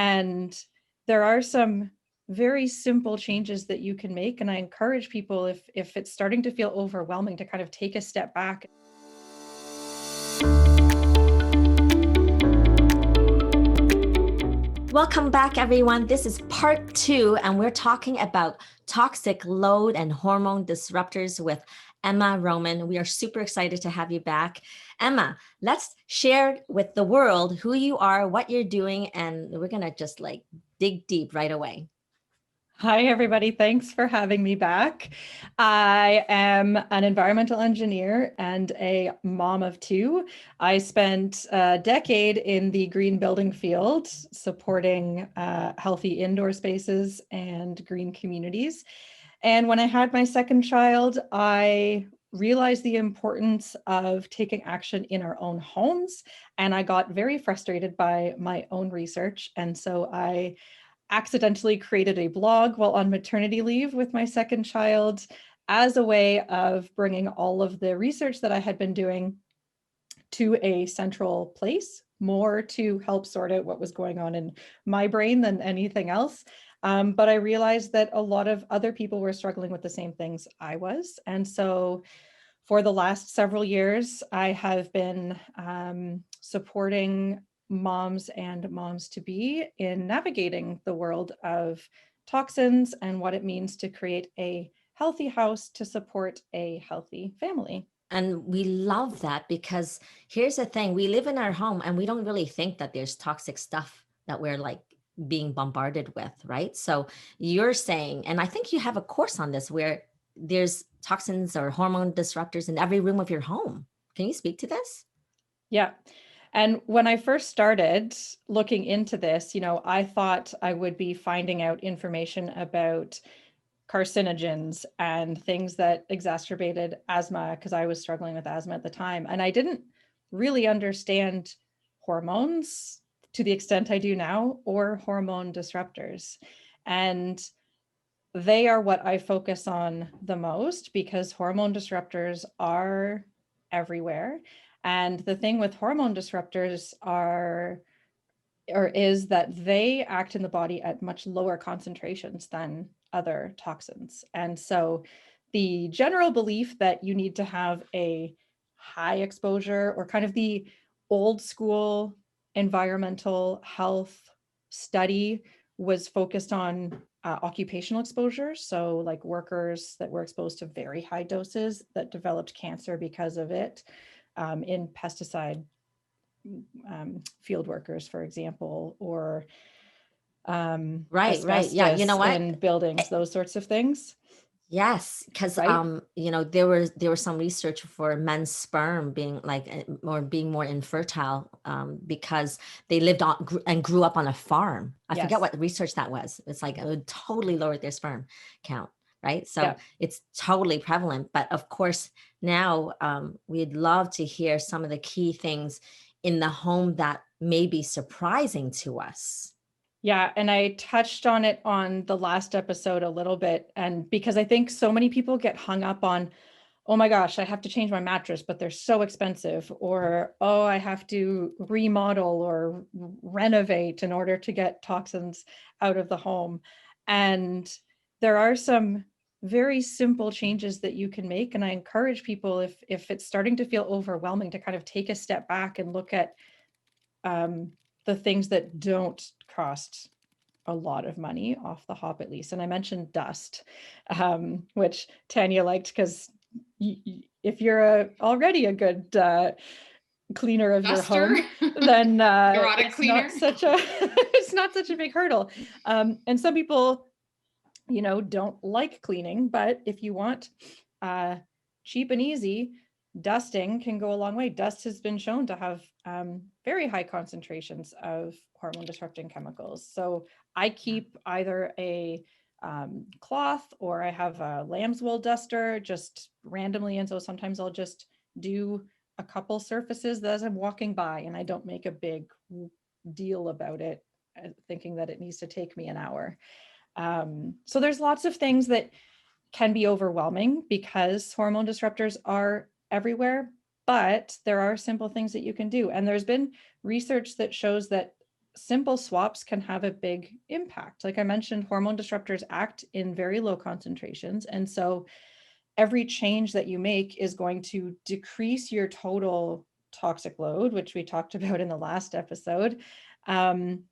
And there are some very simple changes that you can make. And I encourage people, if it's starting to feel overwhelming, to kind of take a step back. Welcome back, everyone. This is part 2, and we're talking about toxic load and hormone disruptors with Emma Rohmann. We are super excited to have you back. Emma, let's share with the world who you are, what you're doing, and we're going to just dig deep right away. Hi, everybody. Thanks for having me back. I am an environmental engineer and a mom of 2. I spent a decade in the green building field, supporting healthy indoor spaces and green communities. And when I had my second child, I realized the importance of taking action in our own homes. And I got very frustrated by my own research. And so I accidentally created a blog while on maternity leave with my second child as a way of bringing all of the research that I had been doing to a central place, more to help sort out what was going on in my brain than anything else. But I realized that a lot of other people were struggling with the same things I was. And so for the last several years, I have been supporting moms and moms to be in navigating the world of toxins and what it means to create a healthy house to support a healthy family. And we love that because here's the thing, we live in our home and we don't really think that there's toxic stuff that we're being bombarded with, right? So you're saying, and I think you have a course on this where there's toxins or hormone disruptors in every room of your home. Can you speak to this? Yeah. And when I first started looking into this, I thought I would be finding out information about carcinogens and things that exacerbated asthma, because I was struggling with asthma at the time. And I didn't really understand hormones to the extent I do now, or hormone disruptors. And they are what I focus on the most because hormone disruptors are everywhere. And the thing with hormone disruptors is that they act in the body at much lower concentrations than other toxins. And so the general belief that you need to have a high exposure, or kind of the old school environmental health study, was focused on occupational exposure. So like workers that were exposed to very high doses that developed cancer because of it, in pesticide field workers, for example, or Right. Yeah. You know asbestos what? in buildings, those sorts of things. Yes, because Right? there was some research for men's sperm being being more infertile because they lived on and grew up on a farm. I forget Yes. what research that was. It's like it would totally lower their sperm count, right? So Yeah. it's totally prevalent. But of course, now we'd love to hear some of the key things in the home that may be surprising to us. Yeah. And I touched on it on the last episode a little bit. And because I think so many people get hung up on, oh my gosh, I have to change my mattress, but they're so expensive. Or, oh, I have to remodel or renovate in order to get toxins out of the home. And there are some very simple changes that you can make. And I encourage people, if it's starting to feel overwhelming, to kind of take a step back and look at the things that don't cost a lot of money off the hop, at least. And I mentioned dust, which Tanya liked, because if you're already a good cleaner of Duster? your home, then Erotic cleaner? it's not such a big hurdle. And some people, don't like cleaning, but if you want cheap and easy, dusting can go a long way. Dust has been shown to have very high concentrations of hormone disrupting chemicals. So I keep either a cloth, or I have a lamb's wool duster just randomly. And so sometimes I'll just do a couple surfaces as I'm walking by, and I don't make a big deal about it, thinking that it needs to take me an hour. So there's lots of things that can be overwhelming because hormone disruptors are everywhere, but there are simple things that you can do. And there's been research that shows that simple swaps can have a big impact. Like I mentioned, hormone disruptors act in very low concentrations. And so every change that you make is going to decrease your total toxic load, which we talked about in the last episode. And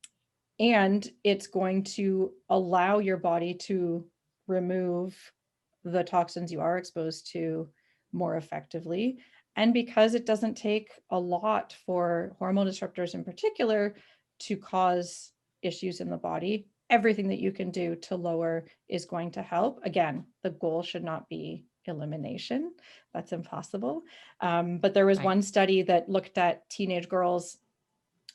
it's going to allow your body to remove the toxins you are exposed to more effectively. And because it doesn't take a lot for hormone disruptors in particular to cause issues in the body, everything that you can do to lower is going to help. Again, the goal should not be elimination. That's impossible. But there was one study that looked at teenage girls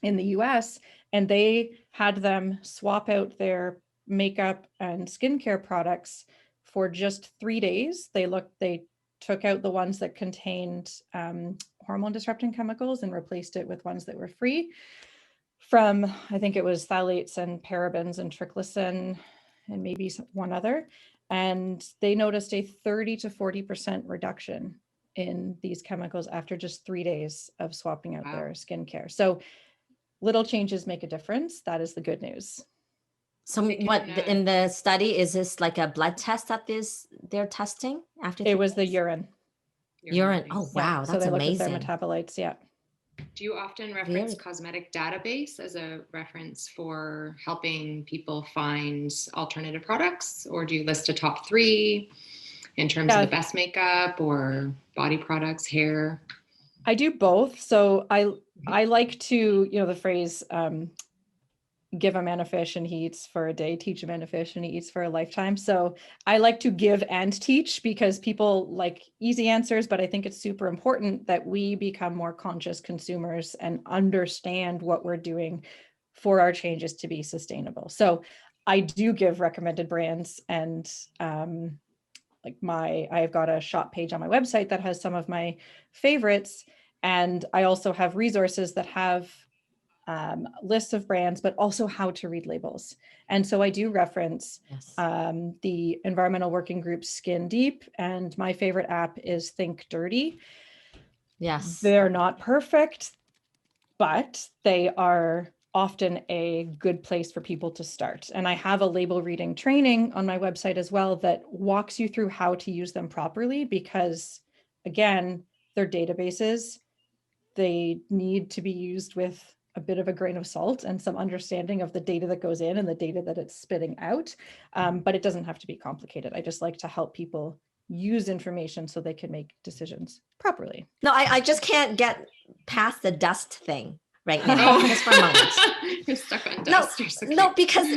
in the US, and they had them swap out their makeup and skincare products for just 3 days. They took out the ones that contained hormone disrupting chemicals and replaced it with ones that were free from, I think it was phthalates and parabens and triclosan and maybe one other. And they noticed a 30 to 40% reduction in these chemicals after just 3 days of swapping out their skincare. So little changes make a difference. That is the good news. So what in the study, is this like a blood test that they're testing after 3 It was the days? urine. Urine. Oh, wow. So That's they looked at their amazing. metabolites. Yeah. Do you often reference cosmetic database as a reference for helping people find alternative products? Or do you list a top 3 in terms of the best makeup or body products, hair? I do both. So I like to, the phrase, give a man a fish and he eats for a day, teach a man a fish and he eats for a lifetime. So I like to give and teach because people like easy answers, but I think it's super important that we become more conscious consumers and understand what we're doing for our changes to be sustainable. So I do give recommended brands, and I've got a shop page on my website that has some of my favorites. And I also have resources that have lists of brands, but also how to read labels. And so I do reference the environmental working group Skin Deep, and my favorite app is Think Dirty. Yes. They're not perfect, but they are often a good place for people to start. And I have a label reading training on my website as well that walks you through how to use them properly, because again, they're databases. They need to be used with a bit of a grain of salt and some understanding of the data that goes in and the data that it's spitting out. But it doesn't have to be complicated. I just like to help people use information so they can make decisions properly. No, I just can't get past the dust thing right now. Just for a moment. You're stuck on dust. No, because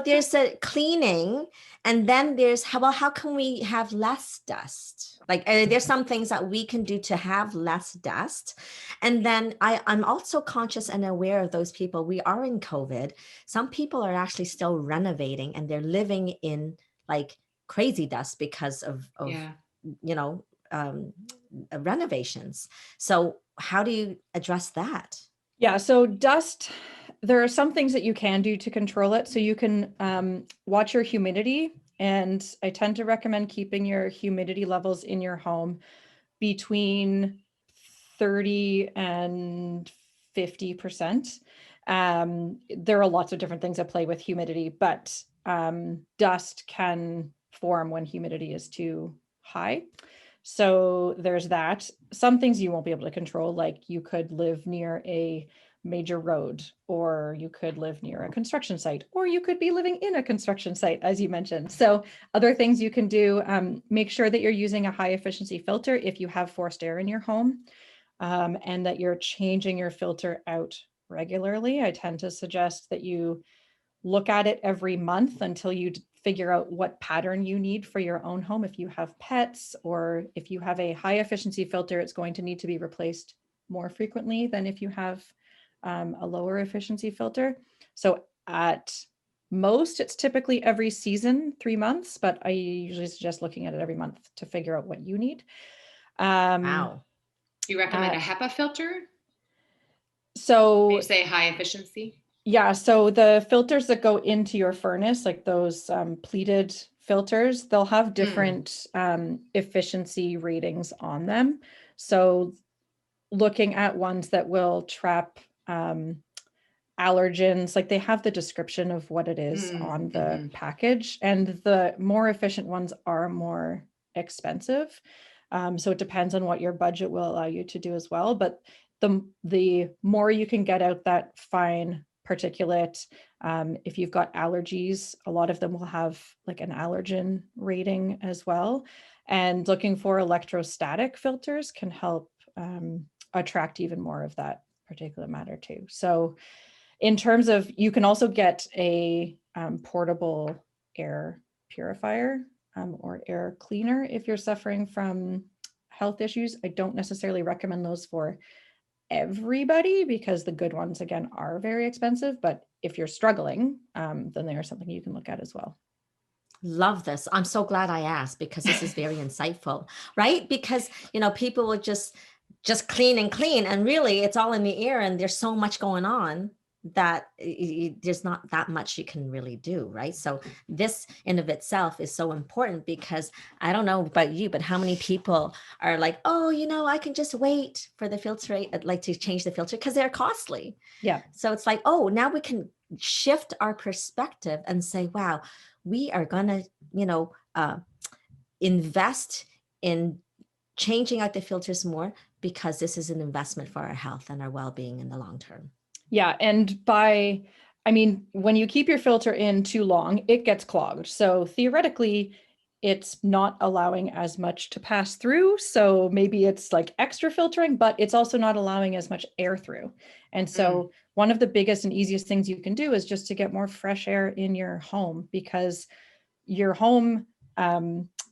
there's a cleaning, and then there's how can we have less dust? Like there's some things that we can do to have less dust. And then I'm also conscious and aware of those people. We are in COVID. Some people are actually still renovating, and they're living in like crazy dust because of renovations. So how do you address that? Yeah, so dust, there are some things that you can do to control it. So you can watch your humidity, and I tend to recommend keeping your humidity levels in your home between 30 and 50%. There are lots of different things at play with humidity, but dust can form when humidity is too high. So there's that. Some things you won't be able to control, like you could live near a major road, or you could live near a construction site, or you could be living in a construction site, as you mentioned. So other things you can do, make sure that you're using a high efficiency filter if you have forced air in your home, and that you're changing your filter out regularly. I tend to suggest that you look at it every month until you figure out what pattern you need for your own home. If you have pets, or if you have a high efficiency filter, it's going to need to be replaced more frequently than if you have a lower efficiency filter. So at most, it's typically every season, 3 months, but I usually suggest looking at it every month to figure out what you need. Wow. You recommend a HEPA filter? So you say high efficiency? Yeah, so the filters that go into your furnace, like those pleated filters, they'll have different efficiency ratings on them. So looking at ones that will trap allergens, like they have the description of what it is on the package, and the more efficient ones are more expensive. So it depends on what your budget will allow you to do as well. But the more you can get out that fine particulate, if you've got allergies, a lot of them will have like an allergen rating as well. And looking for electrostatic filters can help attract even more of that particulate matter too. So in terms of, you can also get a portable air purifier or air cleaner if you're suffering from health issues. I don't necessarily recommend those for everybody because the good ones, again, are very expensive. But if you're struggling, then they are something you can look at as well. Love this. I'm so glad I asked because this is very insightful, right? Because, people will just clean and clean, and really it's all in the air, and there's so much going on that there's not that much you can really do, right? So this in of itself is so important, because I don't know about you, but how many people are like, oh, I can just wait for the filter, like to change the filter because they're costly. Yeah. So it's like, oh, now we can shift our perspective and say, wow, we are going to, invest in changing out the filters more, because this is an investment for our health and our well-being in the long term. Yeah. And when you keep your filter in too long, it gets clogged. So theoretically, it's not allowing as much to pass through. So maybe it's like extra filtering, but it's also not allowing as much air through. And so one of the biggest and easiest things you can do is just to get more fresh air in your home, because your home,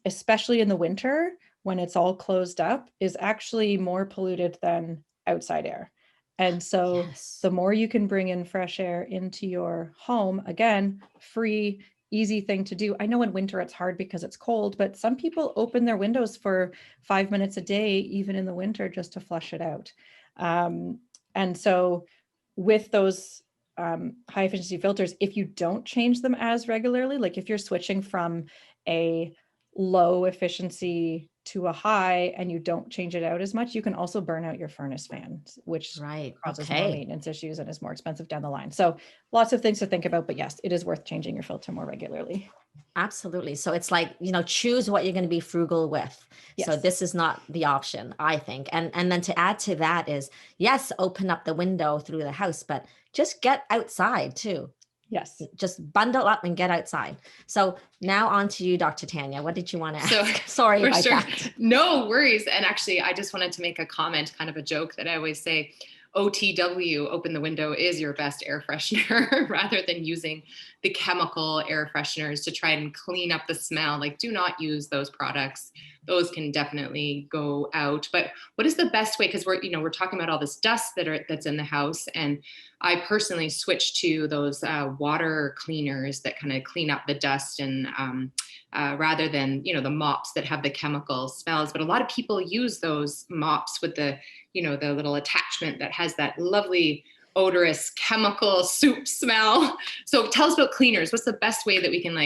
especially in the winter when it's all closed up, is actually more polluted than outside air. And so the more you can bring in fresh air into your home, again, free, easy thing to do. I know in winter it's hard because it's cold, but some people open their windows for 5 minutes a day, even in the winter, just to flush it out. And so with those high efficiency filters, if you don't change them as regularly, like if you're switching from a low efficiency to a high and you don't change it out as much, you can also burn out your furnace fans, which causes more maintenance issues and is more expensive down the line. So lots of things to think about, but yes, it is worth changing your filter more regularly. Absolutely. So it's like, choose what you're going to be frugal with. Yes. So this is not the option, I think. And then to add to that is, yes, open up the window through the house, but just get outside too. Yes. Just bundle up and get outside. So now on to you, Dr. Tanya. What did you want to ask? Sorry about that. No worries. And actually, I just wanted to make a comment, kind of a joke that I always say, OTW, open the window, is your best air freshener rather than using the chemical air fresheners to try and clean up the smell. Like, do not use those products. Those can definitely go out. But what is the best way? Because we're talking about all this dust that's in the house, and I personally switched to those water cleaners that kind of clean up the dust, and rather than the mops that have the chemical smells. But a lot of people use those mops with the the little attachment that has that lovely odorous chemical soup smell. So tell us about cleaners. What's the best way that we can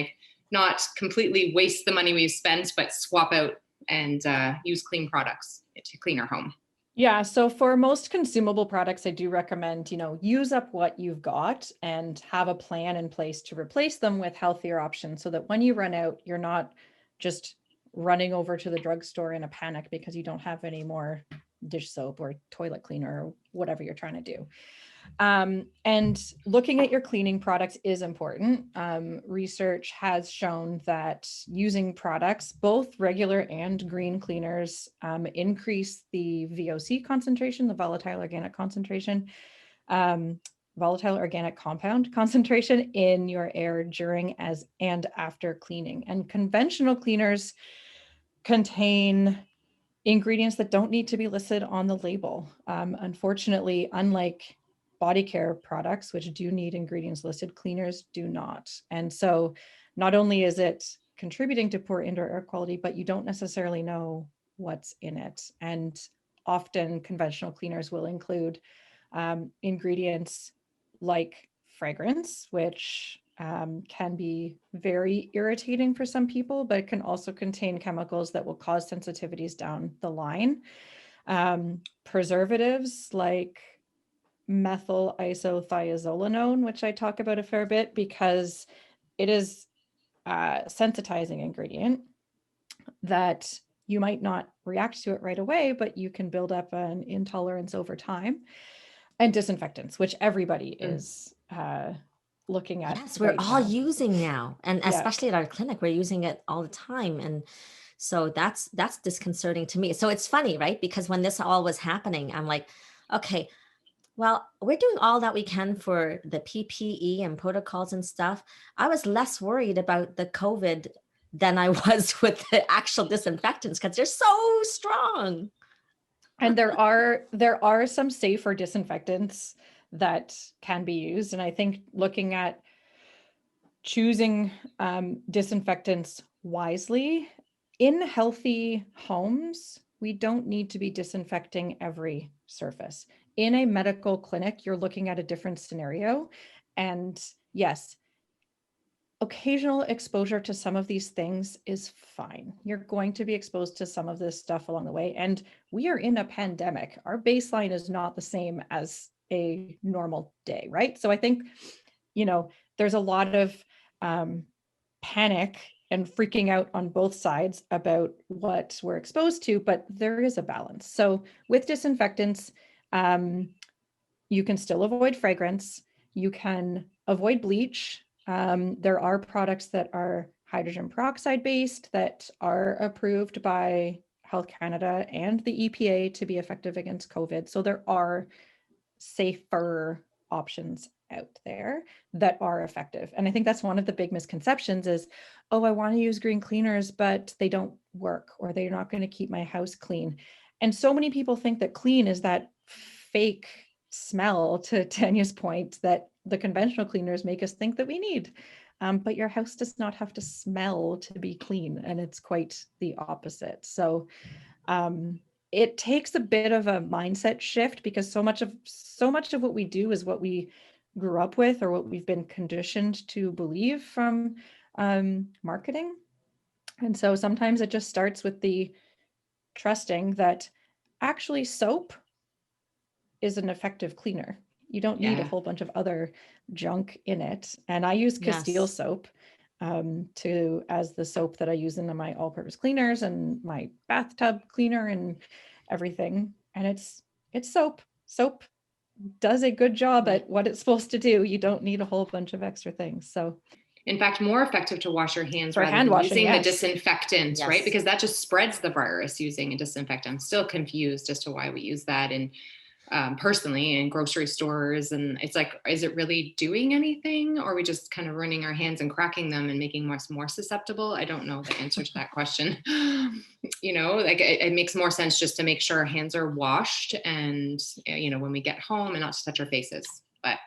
not completely waste the money we've spent, but swap out and use clean products to clean our home? Yeah. So for most consumable products, I do recommend, use up what you've got and have a plan in place to replace them with healthier options, so that when you run out, you're not just running over to the drugstore in a panic because you don't have any more dish soap or toilet cleaner or whatever you're trying to do. And looking at your cleaning products is important. Research has shown that using products, both regular and green cleaners, increase the VOC concentration, the volatile organic concentration, volatile organic compound concentration in your air during and after cleaning. And conventional cleaners contain ingredients that don't need to be listed on the label. Unfortunately, unlike body care products, which do need ingredients listed, cleaners do not. And so not only is it contributing to poor indoor air quality, but you don't necessarily know what's in it. And often conventional cleaners will include ingredients like fragrance, which can be very irritating for some people, but it can also contain chemicals that will cause sensitivities down the line. Preservatives like methyl isothiazolinone, which I talk about a fair bit because it is a sensitizing ingredient that you might not react to it right away, but you can build up an intolerance over time. And disinfectants, which everybody is looking at. Yes, we're all using now. And Yeah. especially at our clinic, we're using it all the time. And so that's disconcerting to me. So it's funny, right? Because when this all was happening, I'm like, okay, well, we're doing all that we can for the PPE and protocols and stuff. I was less worried about the COVID than I was with the actual disinfectants because they're so strong. And there are some safer disinfectants that can be used. And I think looking at choosing disinfectants wisely in healthy homes, we don't need to be disinfecting every surface. In a medical clinic, you're looking at a different scenario. And yes, occasional exposure to some of these things is fine. You're going to be exposed to some of this stuff along the way. And we are in a pandemic. Our baseline is not the same as a normal day, right? So I think, there's a lot of panic and freaking out on both sides about what we're exposed to, but there is a balance. So with disinfectants, you can still avoid fragrance. You can avoid bleach. There are products that are hydrogen peroxide based that are approved by Health Canada and the EPA to be effective against COVID. So there are safer options out there that are effective. And I think that's one of the big misconceptions is, oh, I want to use green cleaners, but they don't work or they're not going to keep my house clean. And so many people think that clean is that fake smell, to Tanya's point, that the conventional cleaners make us think that we need. But your house does not have to smell to be clean, and it's quite the opposite. So it takes a bit of a mindset shift because so much of what we do is what we grew up with or what we've been conditioned to believe from marketing. And so sometimes it just starts with the trusting that actually soap is an effective cleaner. You don't need a whole bunch of other junk in it. And I use Castile soap as the soap that I use in my all-purpose cleaners and my bathtub cleaner and everything. And it's soap. Soap does a good job at what it's supposed to do. You don't need a whole bunch of extra things. So in fact, more effective to wash your hands for rather hand than washing, using yes. the disinfectant, right? Because that just spreads the virus using a disinfectant. I'm still confused as to why we use that in personally in grocery stores. And it's like, is it really doing anything? Or are we just kind of running our hands and cracking them and making us more susceptible? I don't know the answer to that question. Like it makes more sense just to make sure our hands are washed and, when we get home and not to touch our faces. But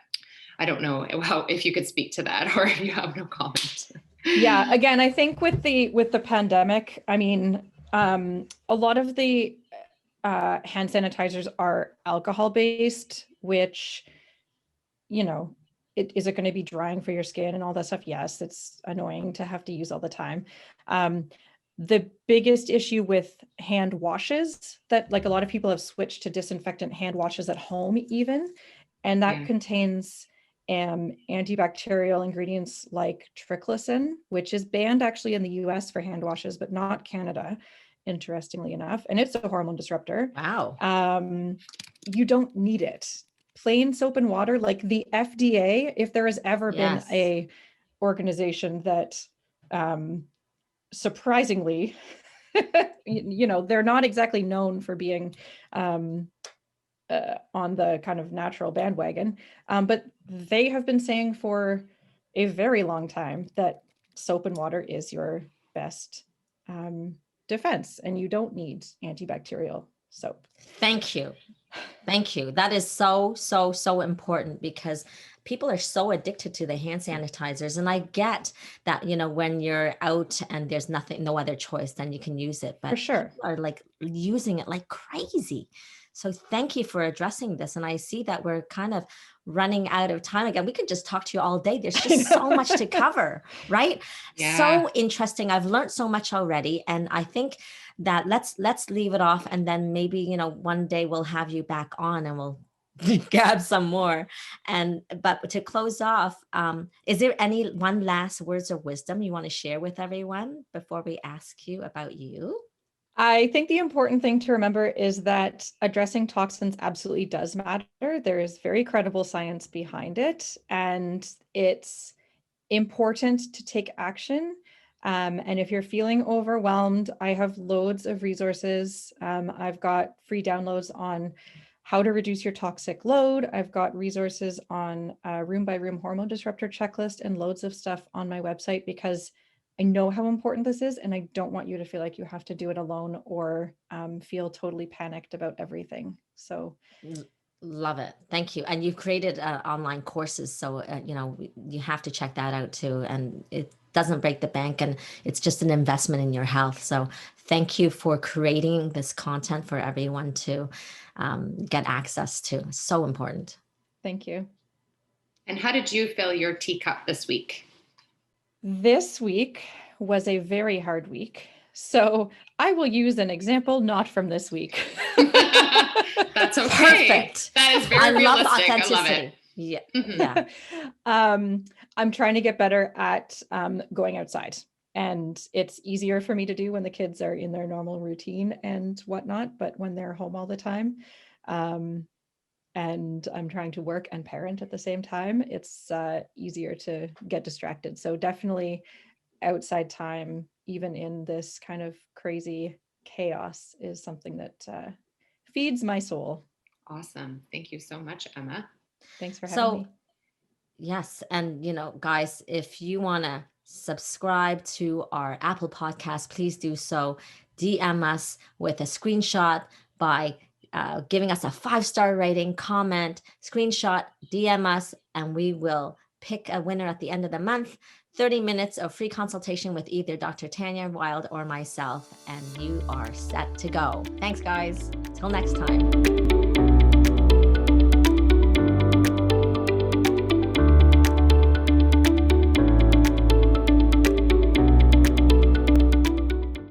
I don't know if you could speak to that or if you have no comment. Yeah, again, I think with the pandemic, I mean, a lot of the hand sanitizers are alcohol based, which, is it going to be drying for your skin and all that stuff? Yes, it's annoying to have to use all the time. The biggest issue with hand washes that like a lot of people have switched to disinfectant hand washes at home even, and that contains antibacterial ingredients like triclosan, which is banned actually in the US for hand washes, but not Canada, interestingly enough. And it's a hormone disruptor. Wow. You don't need it. Plain soap and water, like the FDA, if there has ever been a organization that surprisingly, they're not exactly known for being on the kind of natural bandwagon, but they have been saying for a very long time that soap and water is your best defense, and you don't need antibacterial soap. Thank you. Thank you. That is so, so, so important because people are so addicted to the hand sanitizers. And I get that, when you're out and there's no other choice, then you can use it. But for sure, people are like using it like crazy. So thank you for addressing this. And I see that we're kind of running out of time again. We could just talk to you all day. There's just so much to cover, right? Yeah. So interesting. I've learned so much already. And I think that let's leave it off. And then maybe, one day we'll have you back on and we'll grab some more. But to close off, is there any one last words of wisdom you want to share with everyone before we ask you about you? I think the important thing to remember is that addressing toxins absolutely does matter. There is very credible science behind it, and it's important to take action. And if you're feeling overwhelmed, I have loads of resources. I've got free downloads on how to reduce your toxic load. I've got resources on a room by room hormone disruptor checklist and loads of stuff on my website, because I know how important this is, and I don't want you to feel like you have to do it alone or feel totally panicked about everything. So love it. Thank you. And you've created online courses. So, you have to check that out too. And it doesn't break the bank, and it's just an investment in your health. So thank you for creating this content for everyone to get access to. So important. thank you. And how did you fill your teacup this week? This week was a very hard week. So I will use an example not from this week. That's okay. Perfect. That is very realistic. I love it. Yeah. Mhm. Yeah. I'm trying to get better at going outside. And it's easier for me to do when the kids are in their normal routine and whatnot, but when they're home all the time, and I'm trying to work and parent at the same time, it's easier to get distracted. So definitely outside time, even in this kind of crazy chaos, is something that feeds my soul. Awesome. Thank you so much, Emma. Thanks for having me. Yes. And, guys, if you want to subscribe to our Apple podcast, please do so. DM us with a screenshot by giving us a 5-star rating, comment, screenshot, DM us, and we will pick a winner at the end of the month. 30 minutes of free consultation with either Dr. Tanya Wild or myself, and you are set to go. Thanks, guys. Till next time.